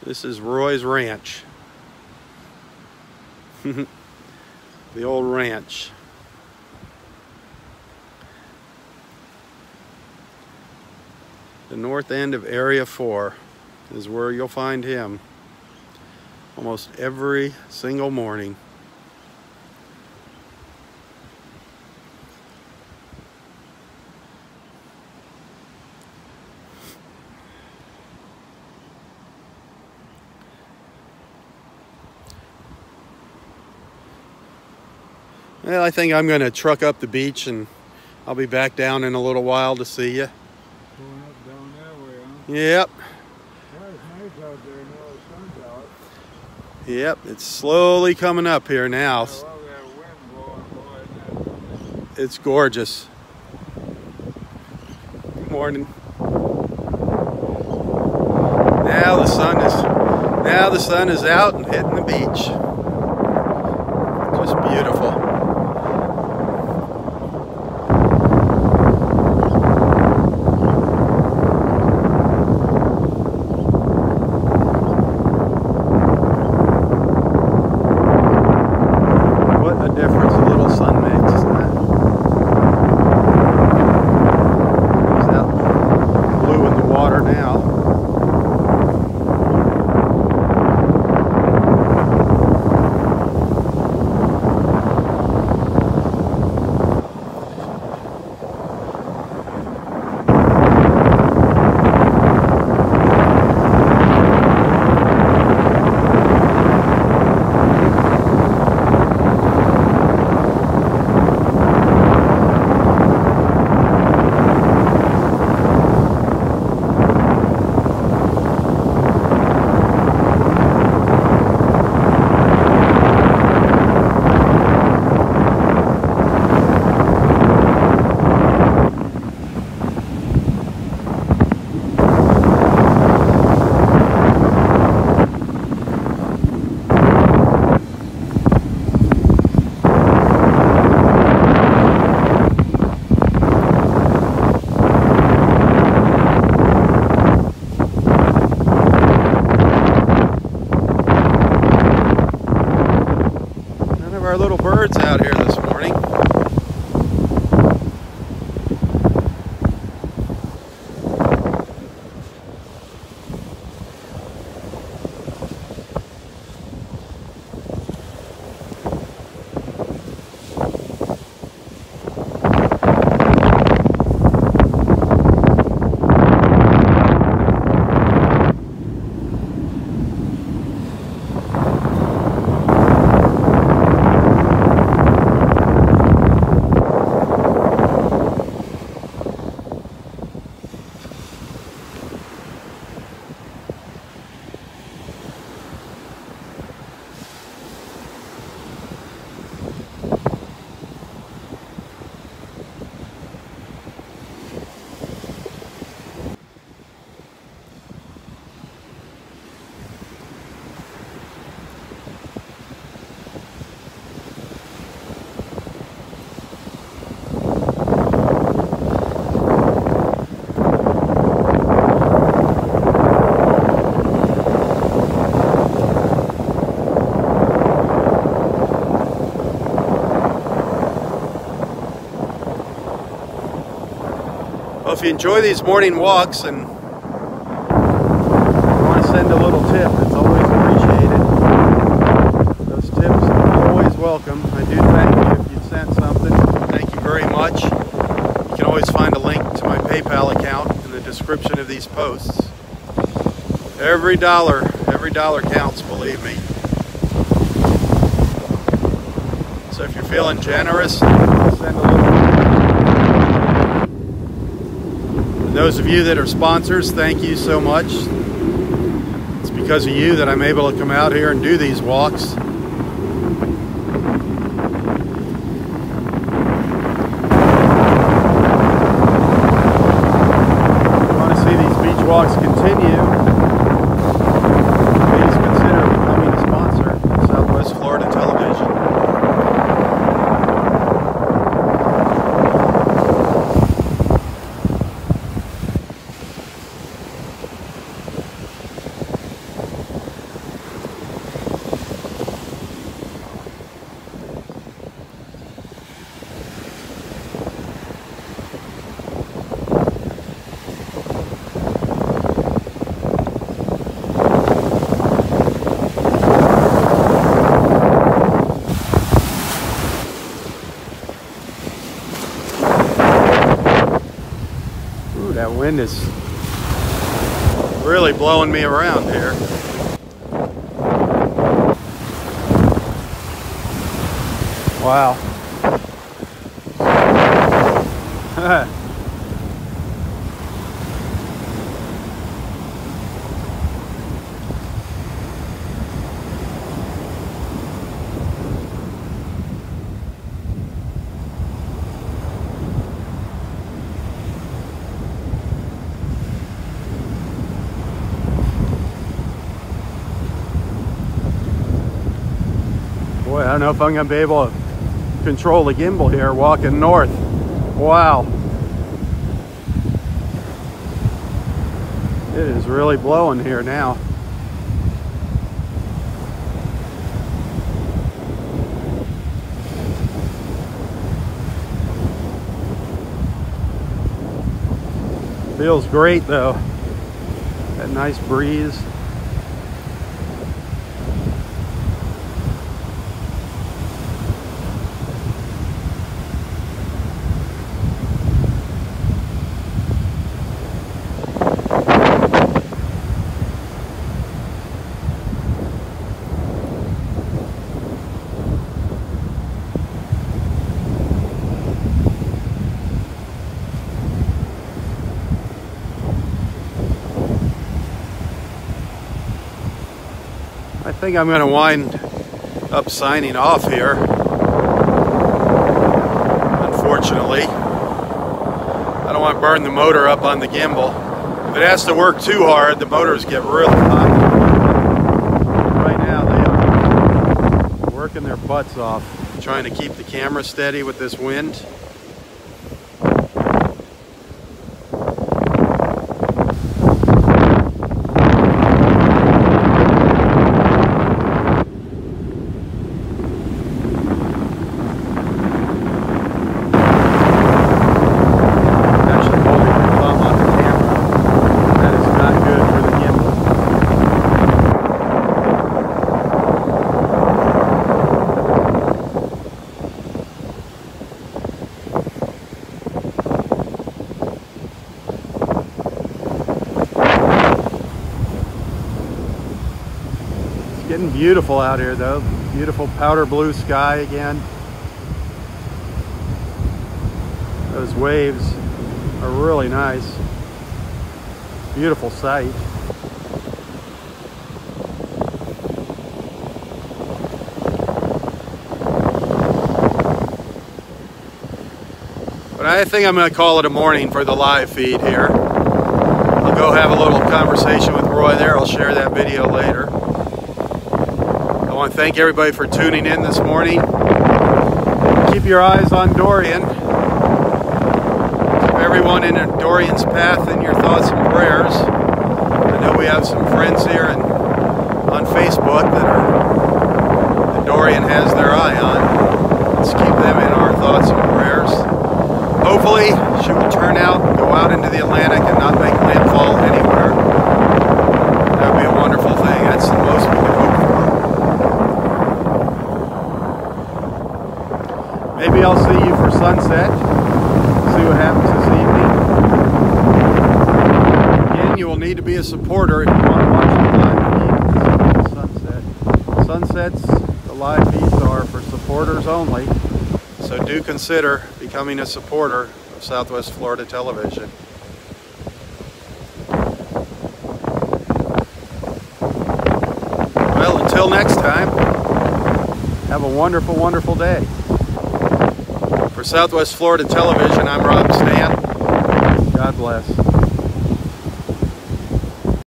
This is Roy's ranch. The old ranch. The north end of Area 4 is where you'll find him almost every single morning. Well, I think I'm going to truck up the beach and I'll be back down in a little while to see you. Going up down that way, huh? Yep. Yeah, it's nice out there now. The sun's out. Yep, it's slowly coming up here now. I love that wind blowing, boy. Isn't that It's gorgeous. Good morning. Now the sun is out and hitting the beach. Just beautiful. Our little birds out here this morning. if you enjoy these morning walks and want to send a little tip, it's always appreciated. Those tips are always welcome. I do thank you if you sent something. Thank you very much. You can always find a link to my PayPal account in the description of these posts. Every dollar counts, believe me. So if you're feeling generous, send a little. And those of you that are sponsors, thank you so much. It's because of you that I'm able to come out here and do these walks. If you want to see these beach walks continue, please consider becoming a sponsor of Southwest Florida Television. That wind is really blowing me around here. Wow. Boy, I don't know if I'm going to be able to control the gimbal here walking north. Wow. It is really blowing here now. Feels great though. That nice breeze. I think I'm going to wind up signing off here. Unfortunately, I don't want to burn the motor up on the gimbal. If it has to work too hard, the motors get really hot. Right now they are working their butts off, trying to keep the camera steady with this wind. Getting beautiful out here though. Beautiful powder blue sky again. Those waves are really nice. Beautiful sight. But I think I'm going to call it a morning for the live feed here. I'll go have a little conversation with Roy there. I'll share that video later. I want to thank everybody for tuning in this morning. Keep your eyes on Dorian. Keep everyone in Dorian's path in your thoughts and prayers. I know we have some friends here on Facebook that Dorian has their eye on. Let's keep them in our thoughts and prayers. Hopefully she will turn out and go out into the sunset. See what happens this evening. Again, you will need to be a supporter if you want to watch the live feed. Sunset. Sunsets, the live feeds are for supporters only. So do consider becoming a supporter of Southwest Florida Television. Well, until next time, have a wonderful, wonderful day. For Southwest Florida Television, I'm Robb Stan. God bless.